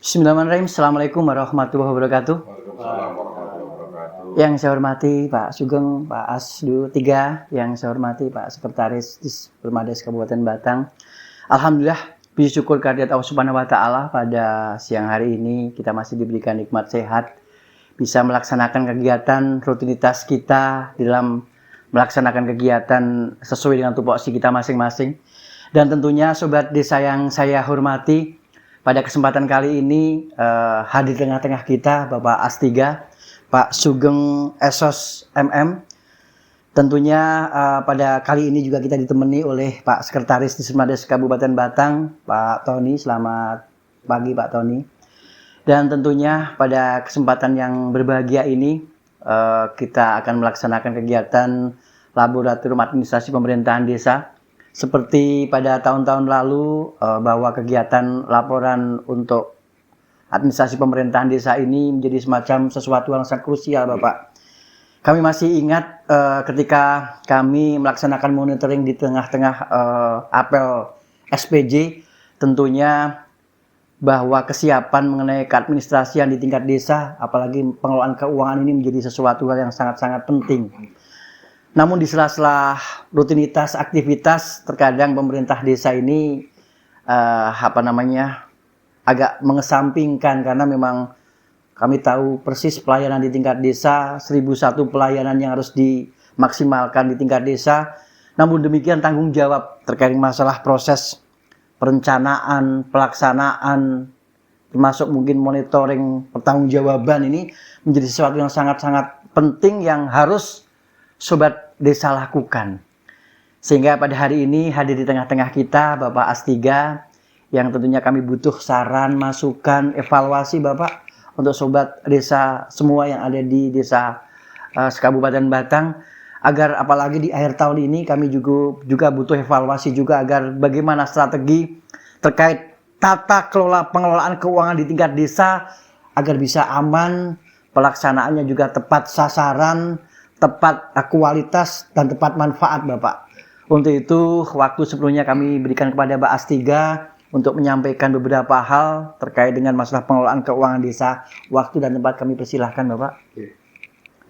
Bismillahirrahmanirrahim. Assalamualaikum warahmatullahi wabarakatuh. Waalaikumsalam warahmatullahi wabarakatuh. Yang saya hormati Pak Sugeng, Pak Asdu 3, yang saya hormati Pak Sekretaris Permades Kabupaten Batang. Alhamdulillah, puji syukur kehadirat Allah Subhanahu wa taala pada siang hari ini kita masih diberikan nikmat sehat, bisa melaksanakan kegiatan rutinitas kita dalam melaksanakan kegiatan sesuai dengan tupoksi kita masing-masing. Dan tentunya sobat desa yang saya hormati, pada kesempatan kali ini hadir di tengah-tengah kita Bapak As3, Pak Sugeng Esos MM. Tentunya pada kali ini juga kita ditemani oleh Pak Sekretaris Permades Kabupaten Batang, Pak Tony. Selamat pagi Pak Tony. Dan tentunya pada kesempatan yang berbahagia ini kita akan melaksanakan kegiatan laboratorium administrasi pemerintahan desa. Seperti pada tahun-tahun lalu bahwa kegiatan laporan untuk administrasi pemerintahan desa ini menjadi semacam sesuatu yang sangat krusial Bapak. Kami masih ingat ketika kami melaksanakan monitoring di tengah-tengah apel SPJ, tentunya bahwa kesiapan mengenai keadministrasian di tingkat desa, apalagi pengelolaan keuangan ini menjadi sesuatu hal yang sangat-sangat penting. Namun di sela-sela rutinitas aktivitas, terkadang pemerintah desa ini agak mengesampingkan, karena memang kami tahu persis pelayanan di tingkat desa, 1001 pelayanan yang harus dimaksimalkan di tingkat desa. Namun demikian tanggung jawab terkait masalah proses perencanaan, pelaksanaan, termasuk mungkin monitoring, pertanggungjawaban ini menjadi sesuatu yang sangat-sangat penting yang harus sobat desa lakukan. Sehingga pada hari ini hadir di tengah-tengah kita Bapak As3, yang tentunya kami butuh saran, masukan, evaluasi Bapak untuk sobat desa semua yang ada di desa Kabupaten Batang, agar apalagi di akhir tahun ini kami juga butuh evaluasi juga agar bagaimana strategi terkait tata kelola pengelolaan keuangan di tingkat desa agar bisa aman, pelaksanaannya juga tepat sasaran, tepat kualitas, dan tepat manfaat Bapak. Untuk itu waktu sebelumnya kami berikan kepada Pak As3 untuk menyampaikan beberapa hal terkait dengan masalah pengelolaan keuangan desa. Waktu dan tempat kami persilahkan Bapak.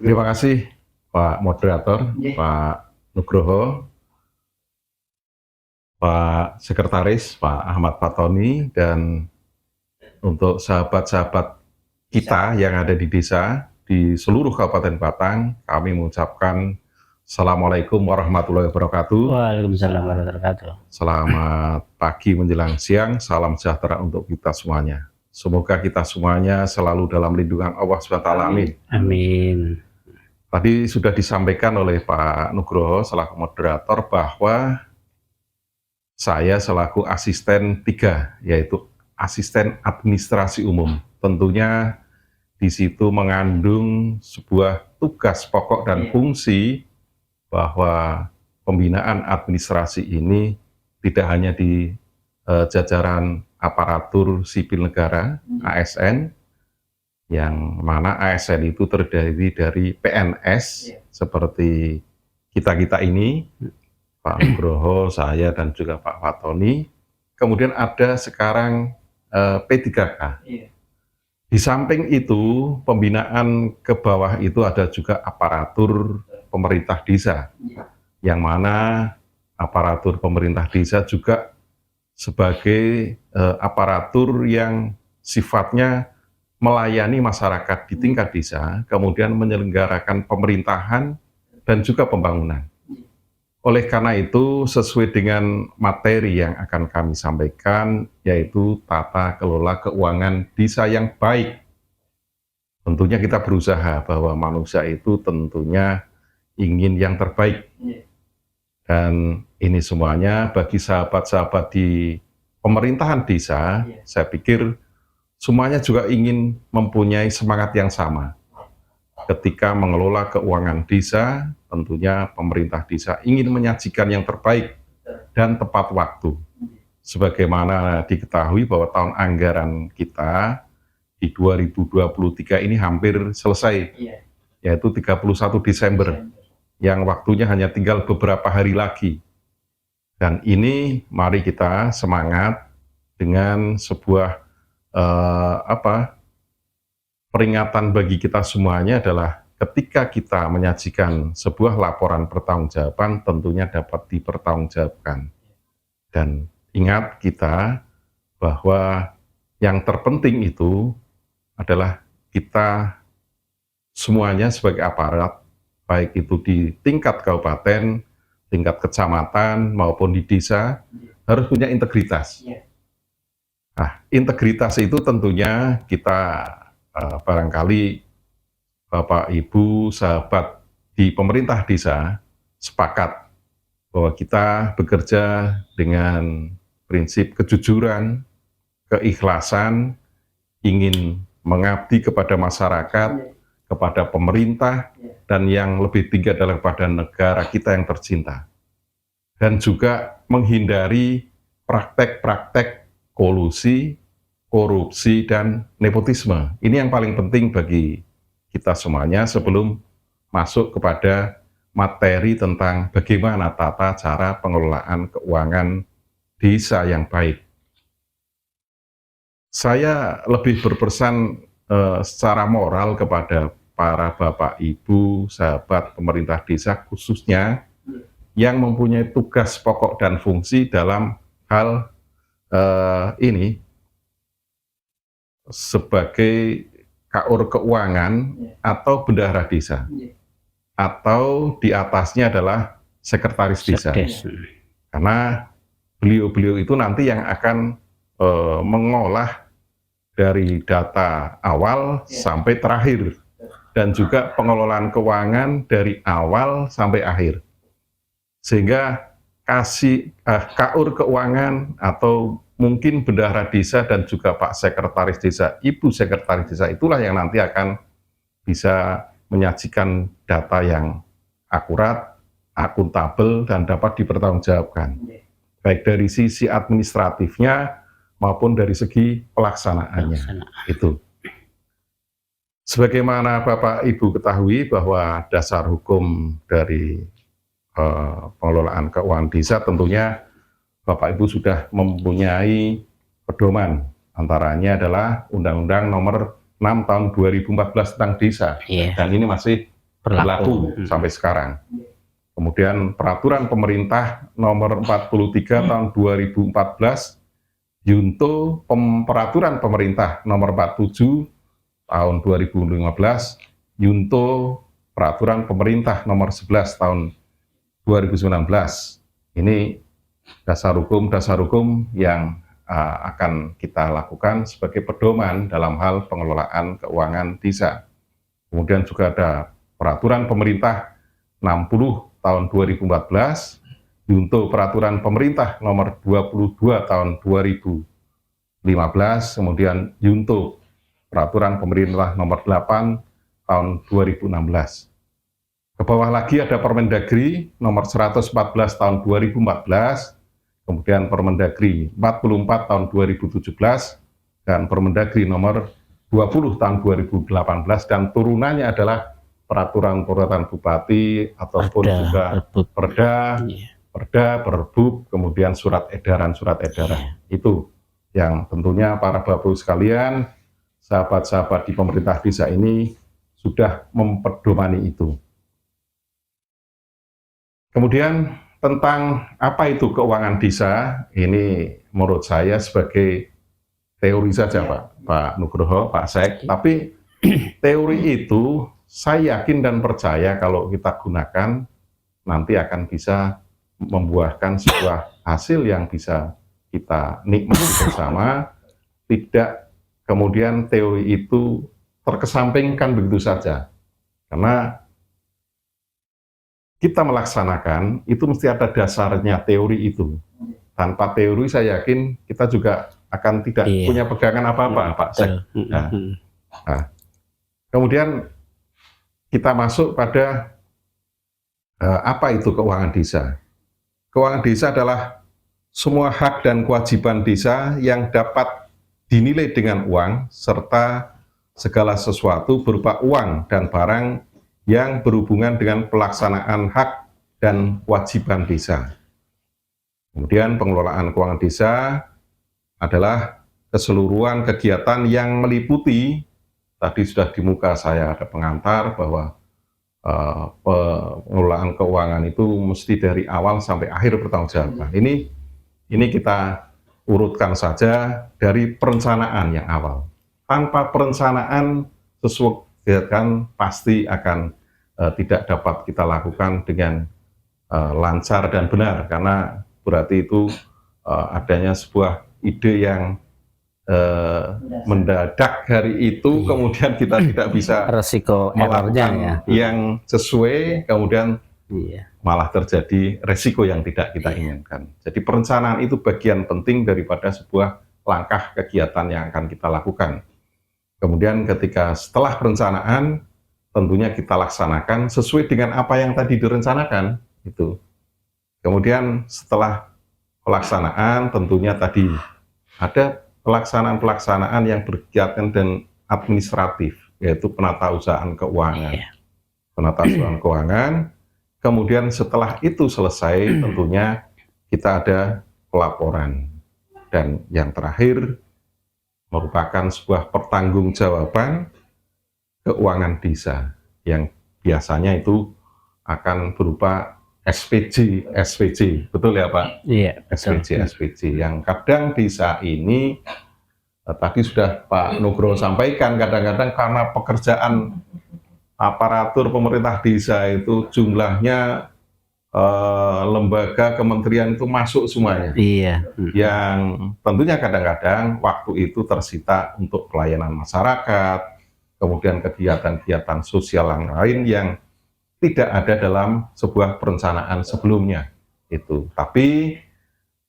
Terima kasih Pak Moderator, Pak Nugroho, Pak Sekretaris, Pak Ahmad Fatoni, dan untuk sahabat-sahabat kita yang ada di desa, di seluruh Kabupaten Batang, kami mengucapkan Assalamualaikum warahmatullahi wabarakatuh. Waalaikumsalam warahmatullahi wabarakatuh. Selamat pagi menjelang siang, salam sejahtera untuk kita semuanya. Semoga kita semuanya selalu dalam lindungan Allah SWT. Amin. Amin. Tadi sudah disampaikan oleh Pak Nugroho selaku moderator bahwa saya selaku asisten 3, yaitu asisten administrasi umum. Tentunya di situ mengandung sebuah tugas pokok dan fungsi bahwa pembinaan administrasi ini tidak hanya di jajaran aparatur sipil negara, ASN, yang mana ASN itu terdiri dari PNS, seperti kita-kita ini, Pak Nugroho, saya, dan juga Pak Fatoni. Kemudian ada sekarang P3K. Di samping itu, pembinaan ke bawah itu ada juga aparatur pemerintah desa, yang mana aparatur pemerintah desa juga sebagai aparatur yang sifatnya melayani masyarakat di tingkat desa, kemudian menyelenggarakan pemerintahan dan juga pembangunan. Oleh karena itu, sesuai dengan materi yang akan kami sampaikan, yaitu tata kelola keuangan desa yang baik. Tentunya kita berusaha bahwa manusia itu tentunya ingin yang terbaik. Dan ini semuanya bagi sahabat-sahabat di pemerintahan desa, saya pikir semuanya juga ingin mempunyai semangat yang sama. Ketika mengelola keuangan desa, tentunya pemerintah desa ingin menyajikan yang terbaik dan tepat waktu. Sebagaimana diketahui bahwa tahun anggaran kita di 2023 ini hampir selesai, yaitu 31 Desember, yang waktunya hanya tinggal beberapa hari lagi. Dan ini mari kita semangat dengan sebuah peringatan bagi kita semuanya adalah ketika kita menyajikan sebuah laporan pertanggungjawaban tentunya dapat dipertanggungjawabkan. Dan ingat kita bahwa yang terpenting itu adalah kita semuanya sebagai aparat, baik itu di tingkat kabupaten, tingkat kecamatan maupun di desa, harus punya integritas. Nah, integritas itu tentunya kita barangkali Bapak, Ibu, sahabat di pemerintah desa sepakat bahwa kita bekerja dengan prinsip kejujuran, keikhlasan, ingin mengabdi kepada masyarakat, kepada pemerintah, dan yang lebih tinggi adalah kepada negara kita yang tercinta. Dan juga menghindari praktek-praktek kolusi, korupsi, dan nepotisme. Ini yang paling penting bagi kita semuanya sebelum masuk kepada materi tentang bagaimana tata cara pengelolaan keuangan desa yang baik. Saya lebih berpesan secara moral kepada para Bapak, Ibu, sahabat pemerintah desa khususnya yang mempunyai tugas pokok dan fungsi dalam hal ini sebagai KUR keuangan atau bendahara desa, atau di atasnya adalah sekretaris desa. Karena beliau-beliau itu nanti yang akan mengolah dari data awal sampai terakhir, dan juga pengelolaan keuangan dari awal sampai akhir. Sehingga KUR keuangan atau mungkin bendahara desa dan juga Pak Sekretaris Desa, Ibu Sekretaris Desa itulah yang nanti akan bisa menyajikan data yang akurat, akuntabel, dan dapat dipertanggungjawabkan. Baik dari sisi administratifnya maupun dari segi pelaksanaannya. Itu. Sebagaimana Bapak Ibu ketahui bahwa dasar hukum dari pengelolaan keuangan desa tentunya Bapak Ibu sudah mempunyai pedoman, antaranya adalah Undang-Undang Nomor 6 Tahun 2014 tentang desa, dan ini masih berlaku sampai sekarang. Kemudian Peraturan Pemerintah Nomor 43 Tahun 2014, Junto Peraturan Pemerintah Nomor 47 Tahun 2015, Junto Peraturan Pemerintah Nomor 11 Tahun 2019. Ini dasar hukum yang akan kita lakukan sebagai pedoman dalam hal pengelolaan keuangan desa. Kemudian juga ada Peraturan Pemerintah 60 Tahun 2014, Junto Peraturan Pemerintah Nomor 22 Tahun 2015, kemudian Junto Peraturan Pemerintah Nomor 8 Tahun 2016. Ke bawah lagi ada Permendagri Nomor 114 Tahun 2014, kemudian Permendagri 44 Tahun 2017, dan Permendagri Nomor 20 Tahun 2018, dan turunannya adalah peraturan-peraturan bupati ataupun juga perda, perbub, kemudian surat edaran. Itu yang tentunya para Bapak sekalian, sahabat-sahabat di pemerintah desa ini sudah memperdomani itu. Kemudian tentang apa itu keuangan desa, ini menurut saya sebagai teori saja Pak Nugroho, Pak Sek, tapi teori itu saya yakin dan percaya kalau kita gunakan nanti akan bisa membuahkan sebuah hasil yang bisa kita nikmati bersama, tidak kemudian teori itu terkesampingkan begitu saja. Karena kita melaksanakan itu mesti ada dasarnya teori itu. Tanpa teori saya yakin kita juga akan tidak punya pegangan apa-apa, Pak Sek. Nah, kemudian kita masuk pada apa itu keuangan desa. Keuangan desa adalah semua hak dan kewajiban desa yang dapat dinilai dengan uang, serta segala sesuatu berupa uang dan barang yang berhubungan dengan pelaksanaan hak dan kewajiban desa. Kemudian pengelolaan keuangan desa adalah keseluruhan kegiatan yang meliputi, tadi sudah di muka saya ada pengantar bahwa pengelolaan keuangan itu mesti dari awal sampai akhir pertanggungjawaban. Ini kita urutkan saja dari perencanaan yang awal. Tanpa perencanaan, sesuatu kegiatan pasti akan tidak dapat kita lakukan dengan lancar dan benar, karena berarti itu adanya sebuah ide yang mendadak hari itu, kemudian kita tidak bisa resiko errornya ya. melakukan yang sesuai, kemudian malah terjadi resiko yang tidak kita inginkan. Jadi perencanaan itu bagian penting daripada sebuah langkah kegiatan yang akan kita lakukan. Kemudian ketika setelah perencanaan, tentunya kita laksanakan sesuai dengan apa yang tadi direncanakan itu. Kemudian setelah pelaksanaan, tentunya tadi ada pelaksanaan yang berkaitan dengan administratif, yaitu penatausahaan keuangan. Penatausahaan keuangan. Kemudian setelah itu selesai, tentunya kita ada pelaporan. Dan yang terakhir merupakan sebuah pertanggungjawaban keuangan desa yang biasanya itu akan berupa SPJ, betul ya Pak? Iya, betul. SPJ yang kadang desa ini tadi sudah Pak Nugroho sampaikan, kadang-kadang karena pekerjaan aparatur pemerintah desa itu jumlahnya lembaga kementerian itu masuk semuanya. Iya. Yang tentunya kadang-kadang waktu itu tersita untuk pelayanan masyarakat, kemudian kegiatan-kegiatan sosial yang lain yang tidak ada dalam sebuah perencanaan sebelumnya itu. Tapi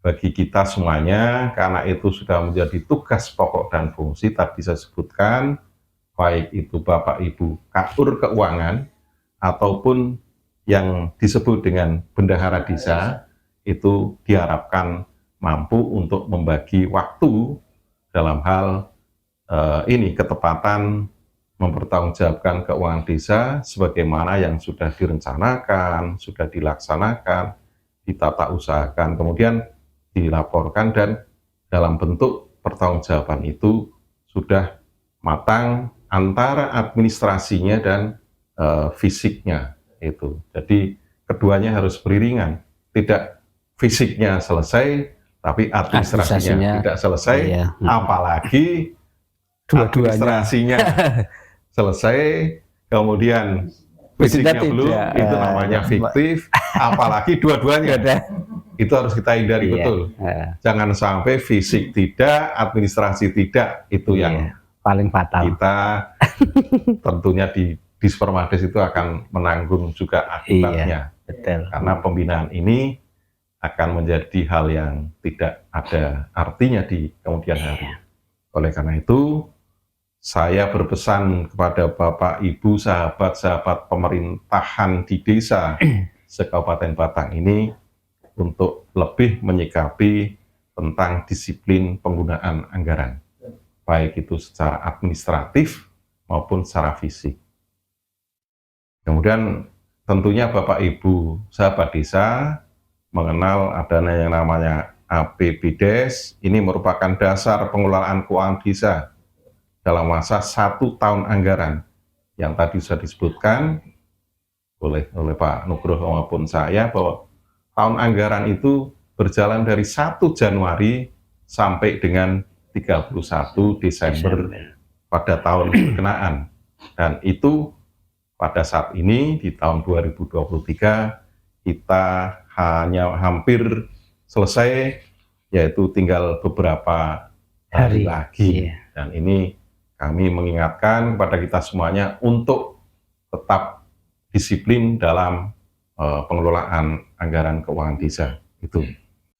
bagi kita semuanya, karena itu sudah menjadi tugas pokok dan fungsi, tadi saya sebutkan, baik itu Bapak Ibu Katur Keuangan ataupun yang disebut dengan bendahara desa, itu diharapkan mampu untuk membagi waktu dalam hal ini ketepatan mempertanggungjawabkan keuangan desa sebagaimana yang sudah direncanakan, sudah dilaksanakan, ditata usahakan, kemudian dilaporkan, dan dalam bentuk pertanggungjawaban itu sudah matang antara administrasinya dan fisiknya itu. Jadi keduanya harus beriringan, tidak fisiknya selesai tapi administrasinya tidak selesai, apalagi administrasinya selesai, kemudian fisiknya belum, itu namanya fiktif, apalagi dua-duanya. Itu harus kita hindari betul. Jangan sampai fisik tidak, administrasi tidak, itu yang paling fatal. Kita tentunya di Dispermades itu akan menanggung juga akibatnya. Betul. Karena pembinaan ini akan menjadi hal yang tidak ada artinya di kemudian hari. Oleh karena itu, saya berpesan kepada Bapak, Ibu, sahabat-sahabat pemerintahan di desa se-Kabupaten Batang ini untuk lebih menyikapi tentang disiplin penggunaan anggaran, baik itu secara administratif maupun secara fisik. Kemudian tentunya Bapak, Ibu, sahabat desa mengenal adanya yang namanya APBDes, ini merupakan dasar pengelolaan keuangan desa dalam masa 1 tahun anggaran yang tadi sudah disebutkan oleh Pak Nugroho maupun saya, bahwa tahun anggaran itu berjalan dari 1 Januari sampai dengan 31 Desember pada tahun berkenaan. Dan itu pada saat ini di tahun 2023 kita hanya hampir selesai, yaitu tinggal beberapa hari lagi. Dan ini kami mengingatkan kepada kita semuanya untuk tetap disiplin dalam pengelolaan anggaran keuangan desa itu.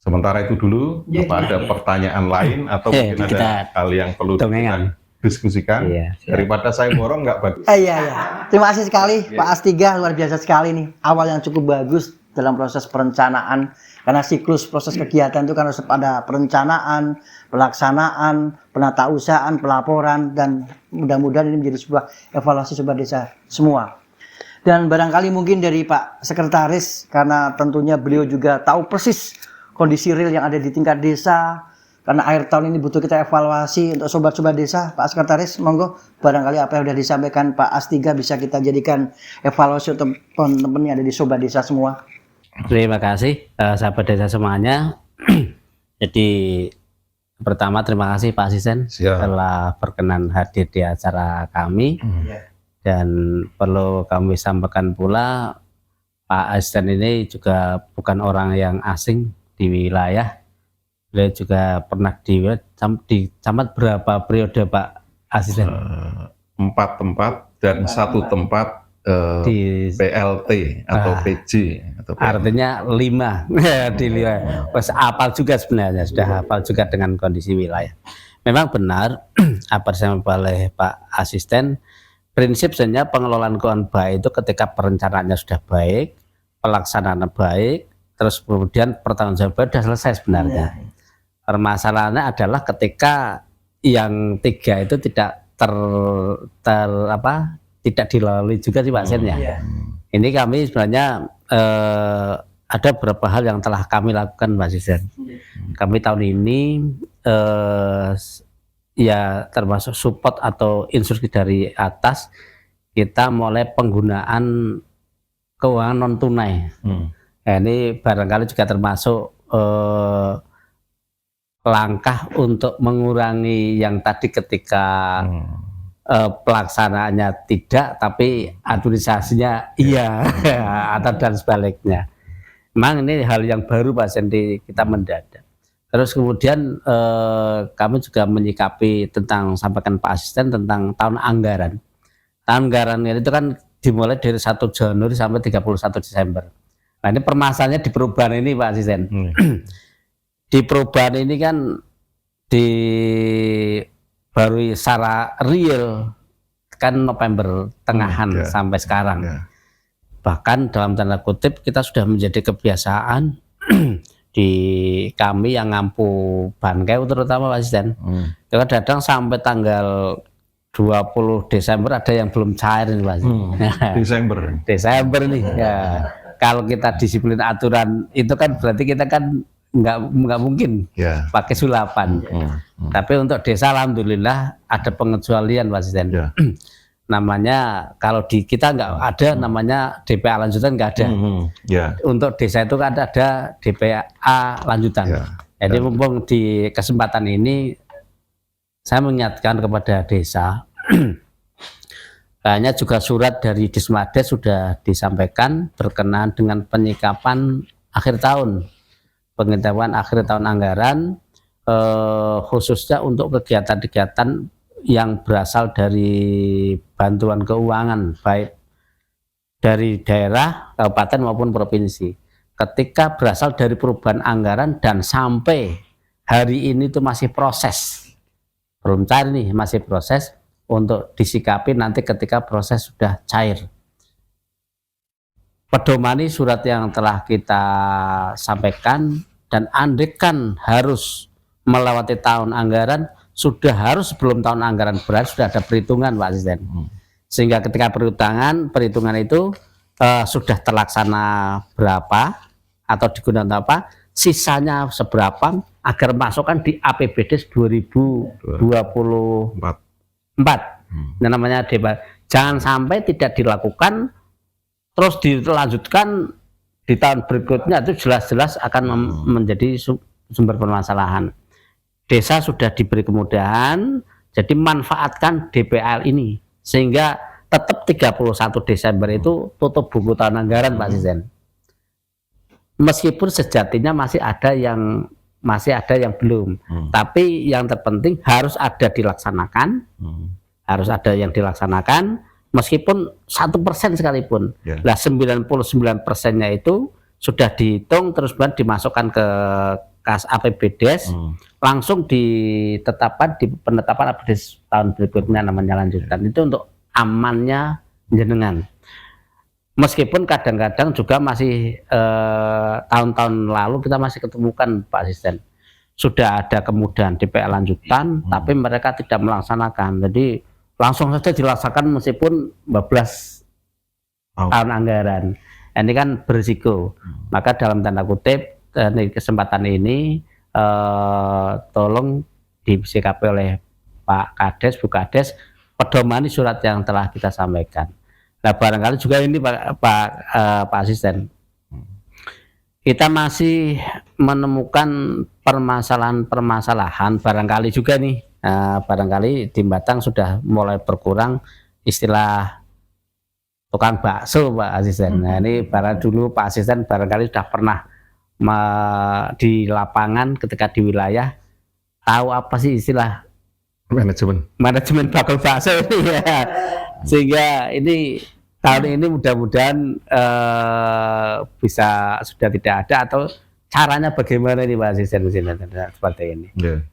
Sementara itu dulu, apa ada pertanyaan lain atau mungkin ada hal yang perlu kita diskusikan? Daripada saya borong nggak bagus. Iya. Terima kasih sekali Pak Astiga, luar biasa sekali nih. Awal yang cukup bagus dalam proses perencanaan. Karena siklus proses kegiatan itu kan harus ada perencanaan, pelaksanaan, penatausahaan, pelaporan, dan mudah-mudahan ini menjadi sebuah evaluasi sebuah desa semua. Dan barangkali mungkin dari Pak Sekretaris, karena tentunya beliau juga tahu persis kondisi real yang ada di tingkat desa, karena akhir tahun ini butuh kita evaluasi untuk sobat-sobat desa. Pak Sekretaris, monggo barangkali apa yang sudah disampaikan Pak As3 bisa kita jadikan evaluasi untuk teman-teman yang ada di sobat desa semua. Terima kasih sahabat desa semuanya. Jadi pertama terima kasih Pak Asisten telah berkenan hadir di acara kami. Dan perlu kami sampaikan pula, Pak Asisten ini juga bukan orang yang asing di wilayah. Beliau juga pernah di camat berapa periode Pak Asisten? 4 tempat dan 1 tempat di PLT atau PJ atau PLT. Artinya 5 di wilayah. Hafal juga sebenarnya, sudah hafal juga dengan kondisi wilayah. Memang benar apa yang oleh Pak Asisten, prinsip sebenarnya pengelolaan keuangan baik itu ketika perencanaannya sudah baik, pelaksanaannya baik, terus kemudian pertanggungjawaban sudah selesai sebenarnya. Permasalahannya adalah ketika yang 3 itu tidak tidak dilalui juga sih Pak Sen ya. Ini kami sebenarnya ada beberapa hal yang telah kami lakukan Pak Sen. Kami tahun ini ya termasuk support atau instruksi dari atas, kita mulai penggunaan keuangan non tunai. Nah, ini barangkali juga termasuk langkah untuk mengurangi yang tadi ketika pelaksanaannya tidak, tapi administrasinya iya atau dan sebaliknya. Memang ini hal yang baru Pak Sendi, kita mendadak. Terus kemudian kami juga menyikapi tentang, sampaikan Pak Asisten tentang tahun anggaran. Tahun anggaran itu kan dimulai dari 1 Januari sampai 31 Desember. Nah ini permasalahannya di perubahan ini Pak Asisten. Di perubahan ini kan baru secara real kan November tengahan sampai sekarang. Bahkan dalam tanda kutip kita sudah menjadi kebiasaan di kami yang ngampu Bankeu terutama Pak Asisten. Kita datang sampai tanggal 20 Desember ada yang belum cair nih Pak Asisten. Desember nih ya. Kalau kita disiplin aturan itu kan berarti kita kan nggak mungkin pakai sulapan. Tapi untuk desa alhamdulillah ada pengecualian Pak Asisten. Namanya kalau di kita nggak ada namanya DPA lanjutan, nggak ada. Untuk desa itu kan ada DPA lanjutan. Jadi mumpung di kesempatan ini saya mengingatkan kepada desa, kayaknya juga surat dari Dismades sudah disampaikan berkenaan dengan penyikapan akhir tahun. Pengetahuan akhir tahun anggaran khususnya untuk kegiatan-kegiatan yang berasal dari bantuan keuangan baik dari daerah, kabupaten maupun provinsi. Ketika berasal dari perubahan anggaran dan sampai hari ini itu masih proses, belum cair nih, masih proses untuk disikapi nanti ketika proses sudah cair. Pedomani surat yang telah kita sampaikan, dan andekan harus melewati tahun anggaran, sudah harus sebelum tahun anggaran berakhir sudah ada perhitungan Pak Asisten. Sehingga ketika perhitungan itu sudah terlaksana berapa atau digunakan apa, sisanya seberapa agar masukkan di APBD 2024. Nah, namanya debat. Jangan sampai tidak dilakukan terus dilanjutkan di tahun berikutnya, itu jelas-jelas akan menjadi sumber permasalahan. Desa sudah diberi kemudahan, jadi manfaatkan DPL ini sehingga tetap 31 Desember itu tutup buku tahun anggaran Pak Asisten. Meskipun sejatinya masih ada yang belum, tapi yang terpenting harus ada dilaksanakan, harus ada yang dilaksanakan. Meskipun 1% sekalipun, lah 99%-nya itu sudah dihitung terus dimasukkan ke kas APBDes, langsung ditetapkan di penetapan APBDes tahun berikutnya namanya lanjutan. Itu untuk amannya jenengan. Meskipun kadang-kadang juga masih tahun-tahun lalu kita masih ketemukan Pak Asisten, sudah ada kemudahan DPL lanjutan, tapi mereka tidak melaksanakan. Jadi langsung saja dilaksanakan meskipun 12 tahun anggaran. Ini kan berisiko. Maka dalam tanda kutip di kesempatan ini tolong disikapi oleh Pak Kades, Bu Kades, pedomani surat yang telah kita sampaikan. Nah barangkali juga ini Pak Asisten, kita masih menemukan permasalahan-permasalahan barangkali juga nih, barangkali di Batang sudah mulai berkurang istilah tukang bakso Pak Asisten. Nah ini barang dulu Pak Asisten barangkali sudah pernah di lapangan ketika di wilayah tahu apa sih istilah manajemen bakul bakso ini ya. Sehingga ini tahun ini mudah-mudahan bisa sudah tidak ada, atau caranya bagaimana ini Pak Asisten seperti ini. Yeah.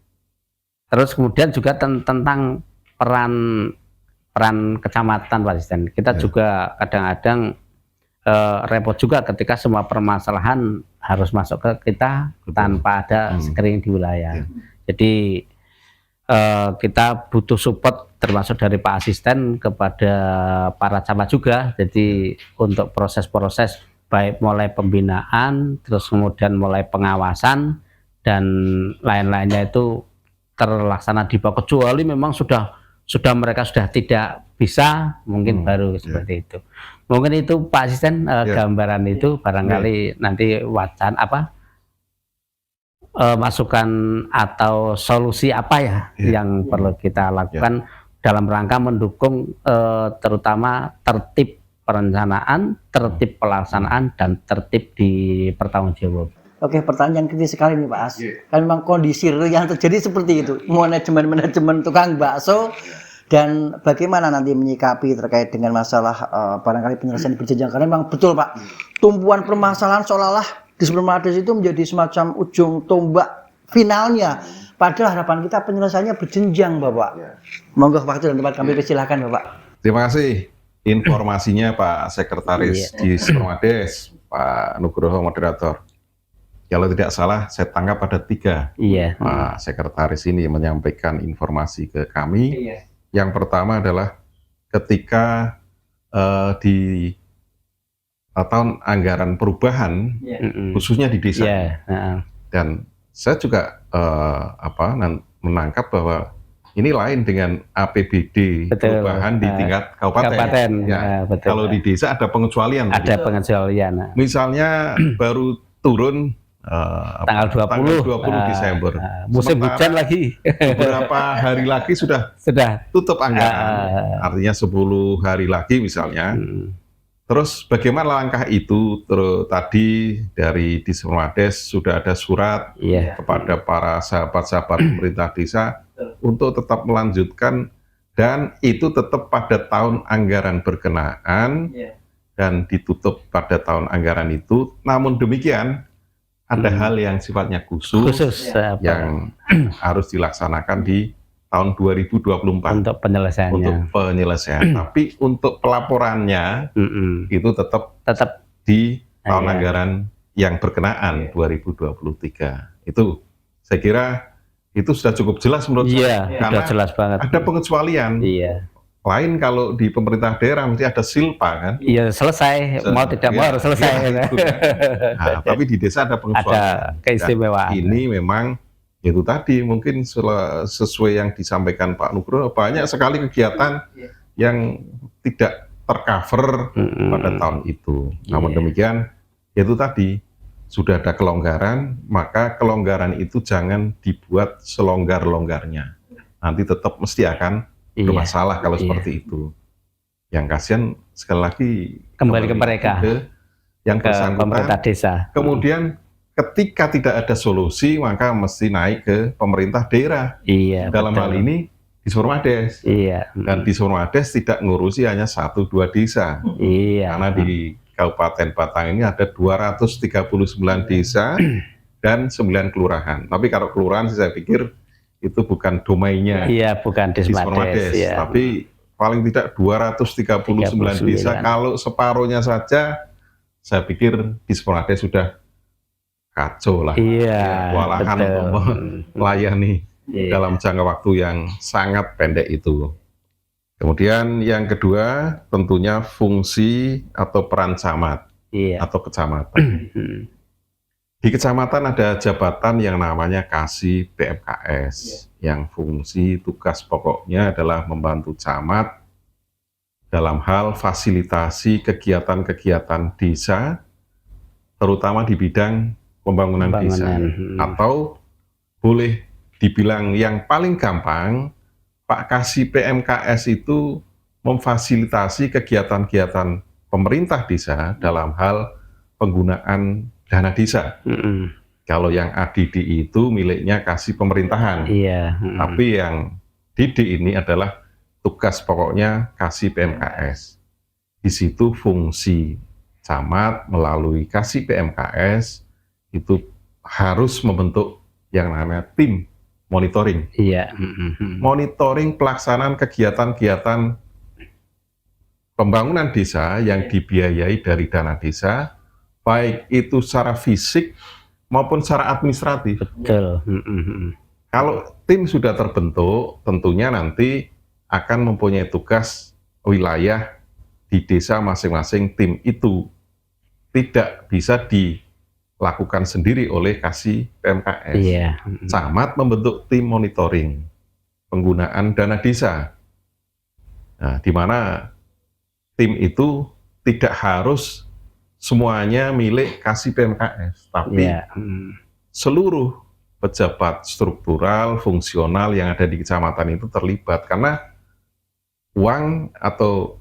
Terus kemudian juga tentang peran kecamatan Pak Asisten. Kita juga kadang-kadang repot juga ketika semua permasalahan harus masuk ke kita tanpa ada screening di wilayah. Jadi kita butuh support termasuk dari Pak Asisten kepada para camat juga. Jadi untuk proses-proses baik mulai pembinaan, terus kemudian mulai pengawasan dan lain-lainnya itu terlaksana di bawah, kecuali memang mereka sudah tidak bisa, mungkin baru seperti itu. Mungkin itu Pak Asisten gambaran itu barangkali nanti wacana masukan atau solusi apa ya yang perlu kita lakukan dalam rangka mendukung terutama tertib perencanaan, tertib pelaksanaan, dan tertib di pertanggungjawaban. Oke, pertanyaan kritis sekali nih Pak As. Kan memang kondisi real yang terjadi seperti itu, manajemen tukang bakso, dan bagaimana nanti menyikapi terkait dengan masalah barangkali penyelesaian berjenjang, karena memang betul Pak, tumpuan permasalahan seolah-olah di Supermades itu menjadi semacam ujung tombak finalnya. Padahal harapan kita penyelesaiannya berjenjang, Bapak. Monggo waktu dan tempat kami persilahkan, Bapak. Terima kasih informasinya Pak Sekretaris di Supermades, Pak Nugroho moderator. Kalau tidak salah, saya tangkap ada 3 Pak Sekretaris ini menyampaikan informasi ke kami. Yang pertama adalah ketika di tahun anggaran perubahan, khususnya di desa, dan saya juga menangkap bahwa ini lain dengan APBD perubahan di tingkat kabupaten. Betul. Kalau di desa ada pengecualian. Ada pengecualian. Misalnya baru turun tanggal 20 Desember. Musim hujan lagi. Beberapa hari lagi sudah tutup anggaran. Artinya 10 hari lagi misalnya. Terus bagaimana langkah itu? Tadi dari di Supermades sudah ada surat kepada para sahabat-sahabat pemerintah desa untuk tetap melanjutkan, dan itu tetap pada tahun anggaran berkenaan dan ditutup pada tahun anggaran itu. Namun demikian ada hal yang sifatnya khusus yang harus dilaksanakan di tahun 2024 untuk penyelesaiannya. Tapi untuk pelaporannya itu tetap di tahun anggaran yang berkenaan 2023. Itu saya kira itu sudah cukup jelas menurut saya, karena jelas banget. ada pengecualian. Lain kalau di pemerintah daerah mesti ada silpa kan? Iya, selesai. Mau tidak mau harus selesai. Nah, tapi di desa ada pengecualian. Ada keistimewaan. Dan ini memang itu tadi mungkin sesuai yang disampaikan Pak Nugroho, banyak sekali kegiatan yang tidak tercover pada tahun itu. Namun demikian, itu tadi sudah ada kelonggaran, maka kelonggaran itu jangan dibuat selonggar-longgarnya. Nanti tetap mesti akan bermasalah kalau seperti itu. Yang kasihan sekali lagi kembali ke mereka, yang bersangkutan, pemerintah desa. Kemudian ketika tidak ada solusi, maka mesti naik ke pemerintah daerah. Dalam hal ini di Supermades. Dan di Supermades tidak ngurusi hanya 1-2 desa. Karena di Kabupaten Batang ini ada 239 desa dan 9 kelurahan. Tapi kalau kelurahan saya pikir itu bukan domainnya. Bukan di Supermades. Tapi paling tidak 239 desa. Kalau separuhnya saja, saya pikir di Supermades sudah kacau lah. Kewalahan untuk melayani dalam jangka waktu yang sangat pendek itu. Kemudian yang kedua tentunya fungsi atau peran camat atau kecamatan. Di kecamatan ada jabatan yang namanya Kasih PMKS, yang fungsi tugas pokoknya adalah membantu camat dalam hal fasilitasi kegiatan-kegiatan desa, terutama di bidang pembangunan desa. Atau boleh dibilang yang paling gampang, Pak Kasih PMKS itu memfasilitasi kegiatan-kegiatan pemerintah desa dalam hal penggunaan dana desa. Kalau yang ADD itu miliknya Kasih pemerintahan. Tapi yang DD ini adalah tugas pokoknya Kasih PMKS. Di situ fungsi camat melalui Kasih PMKS itu harus membentuk yang namanya tim monitoring. Monitoring pelaksanaan kegiatan-kegiatan pembangunan desa yang dibiayai dari dana desa, baik itu secara fisik maupun secara administratif. Betul. Kalau tim sudah terbentuk, tentunya nanti akan mempunyai tugas wilayah di desa masing-masing tim itu. Tidak bisa dilakukan sendiri oleh Kasih PMKS. Camat membentuk tim monitoring penggunaan dana desa. Nah, di mana tim itu tidak harus semuanya milik Kasih PMKS, tapi seluruh pejabat struktural, fungsional yang ada di kecamatan itu terlibat, karena uang atau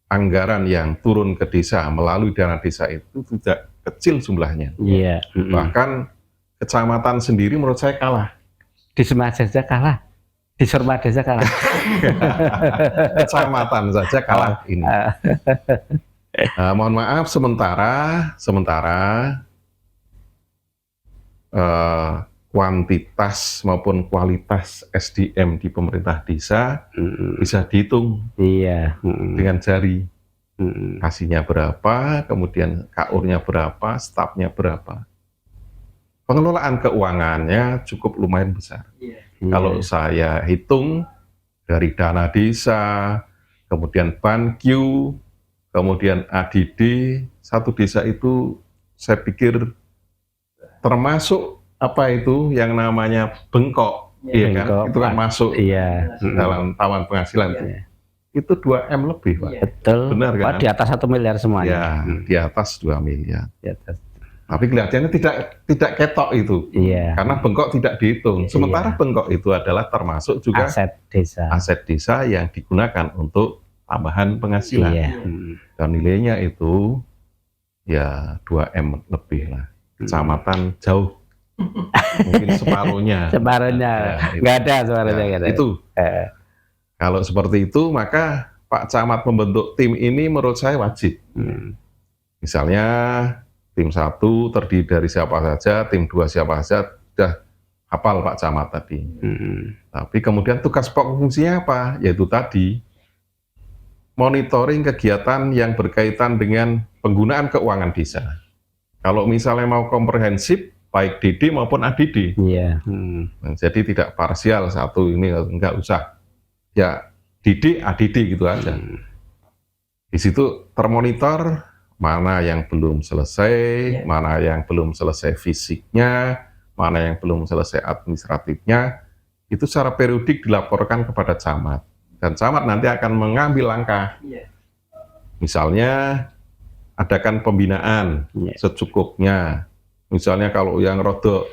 anggaran yang turun ke desa melalui dana desa itu tidak kecil jumlahnya. Bahkan kecamatan sendiri menurut saya kalah. Di Semaja saja kalah, di Surmada saja kalah. Kecamatan saja kalah ini. Mohon maaf sementara kuantitas maupun kualitas SDM di pemerintah desa bisa dihitung dengan jari. Kasihnya berapa, kemudian KUR-nya berapa, stafnya berapa. Pengelolaan keuangannya cukup lumayan besar. Kalau saya hitung dari dana desa, kemudian BanQ, kemudian ADD, satu desa itu saya pikir termasuk apa itu yang namanya bengkok, kan? Itu kan masuk dalam tawan penghasilan itu 2M lebih, Pak. Betul. Benar kan? Di atas 1 miliar semuanya. Ya, di atas 2 miliar. Tapi kelihatannya tidak ketok itu, karena bengkok tidak dihitung. Sementara bengkok itu adalah termasuk juga aset desa yang digunakan untuk tambahan penghasilan. Dan nilainya itu ya 2M lebih lah. Kecamatan jauh, mungkin separuhnya. Nggak ada separuhnya. Itu. Kalau seperti itu, maka Pak Camat membentuk tim ini menurut saya wajib. Misalnya tim 1 terdiri dari siapa saja, tim 2 siapa saja, sudah hafal Pak Camat tadi. Tapi kemudian tugas pokok fungsinya apa? Yaitu tadi, monitoring kegiatan yang berkaitan dengan penggunaan keuangan desa. Kalau misalnya mau komprehensif, baik DD maupun ADD. Jadi tidak parsial satu ini, enggak usah. Ya DD, ADD gitu aja. Di situ termonitor mana yang belum selesai, mana yang belum selesai fisiknya, mana yang belum selesai administratifnya, itu secara periodik dilaporkan kepada camat. Dan camat nanti akan mengambil langkah. Misalnya, adakan pembinaan secukupnya. Misalnya kalau yang rodok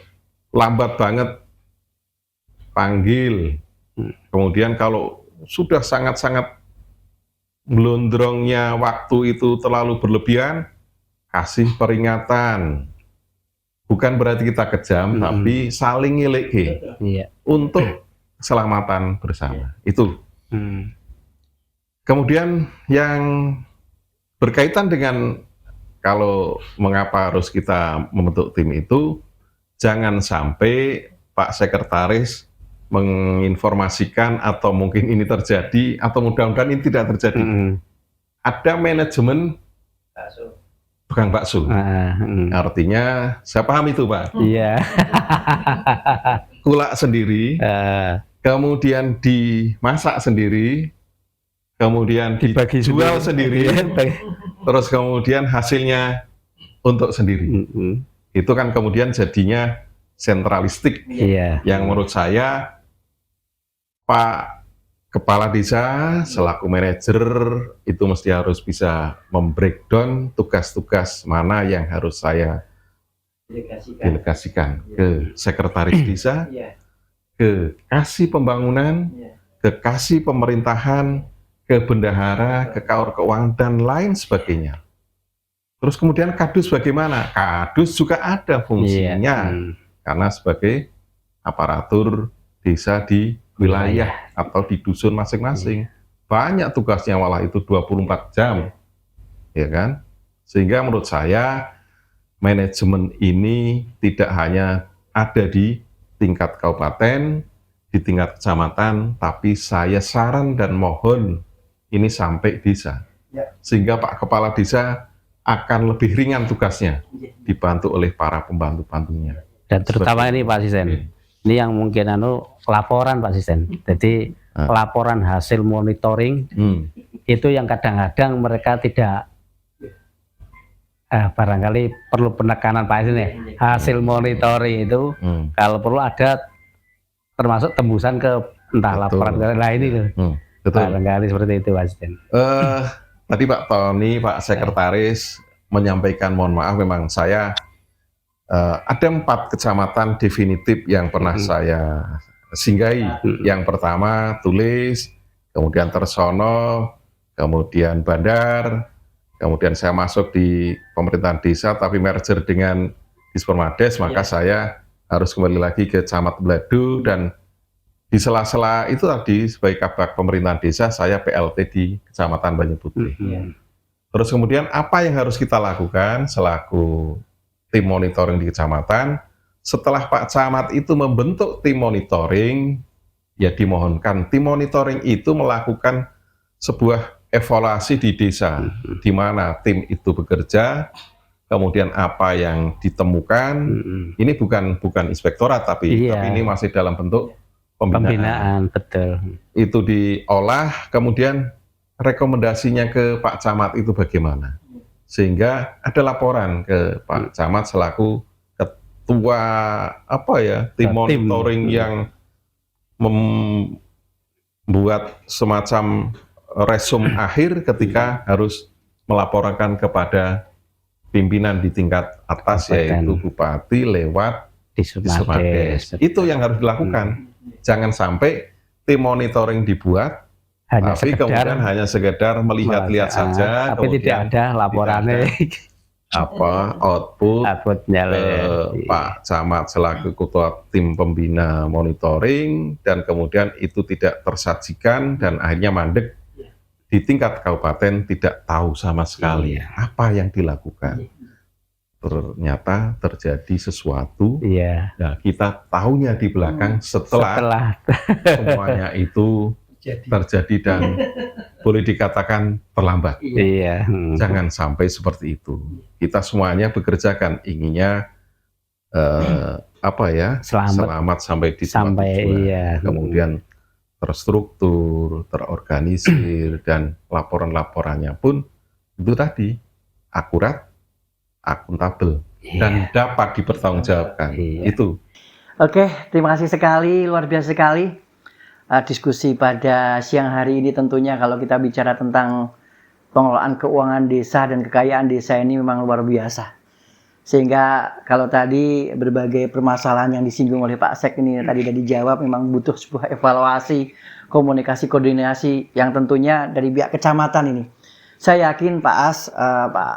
lambat banget, panggil. Kemudian kalau sudah sangat-sangat melondrongnya waktu itu terlalu berlebihan, kasih peringatan. Bukan berarti kita kejam, tapi saling ngeleke untuk keselamatan bersama. Itu. Kemudian yang berkaitan dengan kalau mengapa harus kita membentuk tim itu, jangan sampai Pak Sekretaris menginformasikan atau mungkin ini terjadi atau mudah-mudahan ini tidak terjadi. Ada manajemen tukang bakso. Artinya saya paham itu, Pak. Kulak sendiri, kemudian dimasak sendiri, kemudian dibagi jual sendiri, terus kemudian hasilnya untuk sendiri. itu kan kemudian jadinya sentralistik. Iya. Yang menurut saya Pak Kepala Desa selaku manajer itu mesti harus bisa membreakdown tugas-tugas mana yang harus saya delegasikan ke sekretaris desa, ke kasih pembangunan, ke kasih pemerintahan, ke bendahara, ke kaur keuangan dan lain sebagainya. Terus kemudian kadus bagaimana? Kadus juga ada fungsinya karena sebagai aparatur desa di wilayah atau di dusun masing-masing. Banyak tugasnya, malah itu 24 jam. Ya kan? Sehingga menurut saya manajemen ini tidak hanya ada di tingkat kabupaten, di tingkat kecamatan, tapi saya saran dan mohon ini sampai desa. Sehingga Pak Kepala Desa akan lebih ringan tugasnya, dibantu oleh para pembantu-pembantunya. Dan terutama ini Pak Asisten, ini yang mungkin laporan Pak Asisten. Jadi laporan hasil monitoring itu yang kadang-kadang mereka tidak barangkali perlu penekanan Pak Asisten ya. Hasil monitoring itu kalau perlu ada termasuk tembusan ke entah laporan lain itu. Barangkali seperti itu Pak Asisten. Tadi Pak Tony, Pak Sekretaris menyampaikan, mohon maaf memang saya ada 4 kecamatan definitif yang pernah saya singgahi. Yang pertama Tulis, kemudian Tersono, kemudian Bandar, kemudian saya masuk di pemerintahan desa tapi merger dengan Dispermades, maka saya harus kembali lagi ke Camat Beladu, dan di sela-sela itu tadi sebagai kabak pemerintahan desa saya PLT di Kecamatan Banyuputih. Terus kemudian apa yang harus kita lakukan selaku tim monitoring di kecamatan? Setelah Pak Camat itu membentuk tim monitoring, ya dimohonkan tim monitoring itu melakukan sebuah evaluasi di desa, di mana tim itu bekerja, kemudian apa yang ditemukan. Ini bukan inspektorat, tapi ini masih dalam bentuk pembinaan. Betul. Itu diolah, kemudian rekomendasinya ke Pak Camat itu bagaimana, sehingga ada laporan ke Pak Camat selaku ketua tim monitoring yang membuat semacam resum akhir ketika harus melaporkan kepada pimpinan di tingkat atas, yaitu Bupati lewat Dispermades. Itu yang harus dilakukan. Jangan sampai tim monitoring dibuat tapi kemudian hanya sekedar melihat-lihat saja, tapi tidak ada laporannya. Outputnya Pak Camat selaku ketua tim pembina monitoring, dan kemudian itu tidak tersajikan dan akhirnya mandek di tingkat kabupaten, tidak tahu sama sekali apa yang dilakukan. Ternyata terjadi sesuatu. Nah, kita tahunya di belakang setelah semuanya itu terjadi dan boleh dikatakan terlambat. Jangan sampai seperti itu. Kita semuanya bekerja kan inginnya selamat sampai di tempat tujuan. Kemudian terstruktur, terorganisir, dan laporan-laporannya pun itu tadi akurat, akuntabel, dan dapat dipertanggungjawabkan. Itu. Oke, terima kasih sekali, luar biasa sekali. Diskusi pada siang hari ini tentunya kalau kita bicara tentang pengelolaan keuangan desa dan kekayaan desa ini memang luar biasa. Sehingga kalau tadi berbagai permasalahan yang disinggung oleh Pak Sek ini tadi sudah dijawab, memang butuh sebuah evaluasi, komunikasi, koordinasi yang tentunya dari pihak kecamatan ini. Saya yakin Pak As, Pak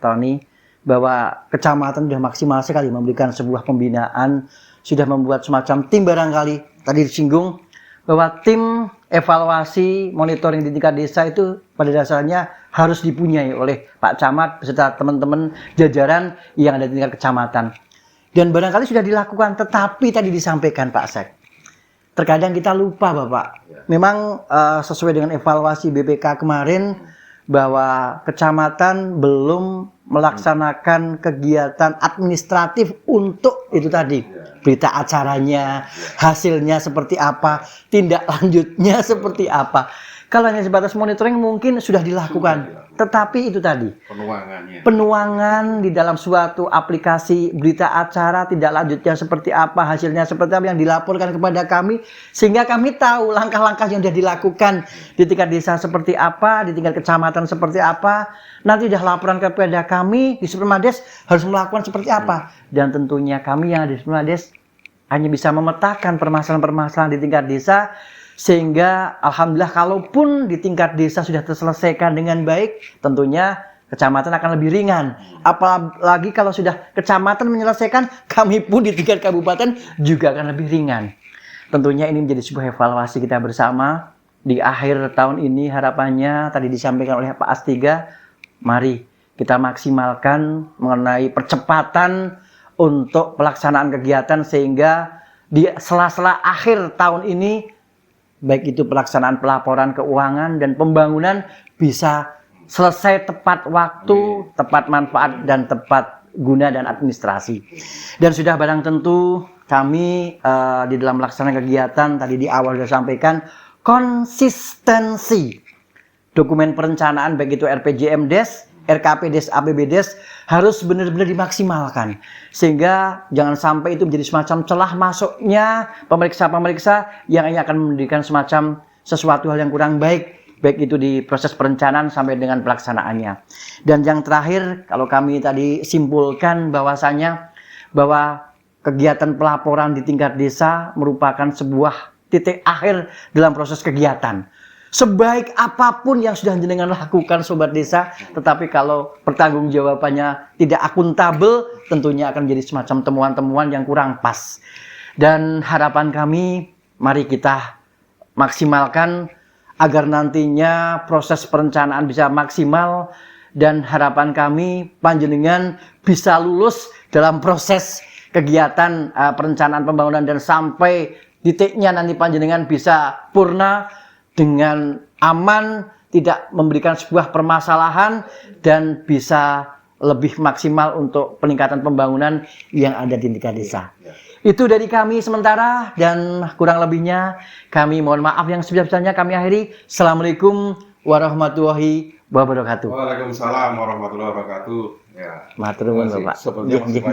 Tony, bahwa kecamatan sudah maksimal sekali memberikan sebuah pembinaan, sudah membuat semacam tim barangkali. Tadi disinggung bahwa tim evaluasi monitoring di tingkat desa itu pada dasarnya harus dipunyai oleh Pak Camat beserta teman-teman jajaran yang ada di tingkat kecamatan. Dan barangkali sudah dilakukan, tetapi tadi disampaikan Pak Sek, terkadang kita lupa Bapak. Memang sesuai dengan evaluasi BPK kemarin bahwa kecamatan belum melaksanakan kegiatan administratif untuk itu tadi, berita acaranya, hasilnya seperti apa, tindak lanjutnya seperti apa. Kalau hanya sebatas monitoring mungkin sudah dilakukan. tetapi itu tadi Penuangannya. penuangan di dalam suatu aplikasi berita acara tidak lanjutnya seperti apa, hasilnya seperti apa yang dilaporkan kepada kami, sehingga kami tahu langkah-langkah yang sudah dilakukan di tingkat desa seperti apa, di tingkat kecamatan seperti apa. Nanti sudah laporan kepada kami di Supermades harus melakukan seperti apa, dan tentunya kami yang ada di Supermades hanya bisa memetakan permasalahan-permasalahan di tingkat desa, sehingga alhamdulillah kalaupun di tingkat desa sudah terselesaikan dengan baik, tentunya kecamatan akan lebih ringan. Apalagi kalau sudah kecamatan menyelesaikan, kami pun di tingkat kabupaten juga akan lebih ringan. Tentunya ini menjadi sebuah evaluasi kita bersama. Di akhir tahun ini harapannya tadi disampaikan oleh Pak Astiga, mari kita maksimalkan mengenai percepatan untuk pelaksanaan kegiatan, sehingga di sela-sela akhir tahun ini baik itu pelaksanaan pelaporan keuangan dan pembangunan bisa selesai tepat waktu, tepat manfaat, dan tepat guna dan administrasi. Dan sudah barang tentu kami di dalam melaksanakan kegiatan tadi di awal sudah sampaikan konsistensi dokumen perencanaan baik itu RPJMdes, RKPdes, APBdes harus benar-benar dimaksimalkan, sehingga jangan sampai itu menjadi semacam celah masuknya pemeriksa-pemeriksa yang akan memberikan semacam sesuatu hal yang kurang baik itu di proses perencanaan sampai dengan pelaksanaannya. Dan yang terakhir, kalau kami tadi simpulkan bahwasanya bahwa kegiatan pelaporan di tingkat desa merupakan sebuah titik akhir dalam proses kegiatan. Sebaik apapun yang sudah jenengan lakukan sobat desa, tetapi kalau pertanggungjawabannya tidak akuntabel, tentunya akan menjadi semacam temuan-temuan yang kurang pas. Dan harapan kami, mari kita maksimalkan agar nantinya proses perencanaan bisa maksimal, dan harapan kami panjenengan bisa lulus dalam proses kegiatan perencanaan pembangunan, dan sampai titiknya nanti panjenengan bisa purna dengan aman, tidak memberikan sebuah permasalahan, dan bisa lebih maksimal untuk peningkatan pembangunan yang ada di tingkat desa. Itu dari kami sementara, dan kurang lebihnya kami mohon maaf yang sebesar-besarnya kami akhiri. Assalamualaikum warahmatullahi wabarakatuh. Waalaikumsalam warahmatullahi wabarakatuh. Ya. Matur nuwun, Bapak. Seperti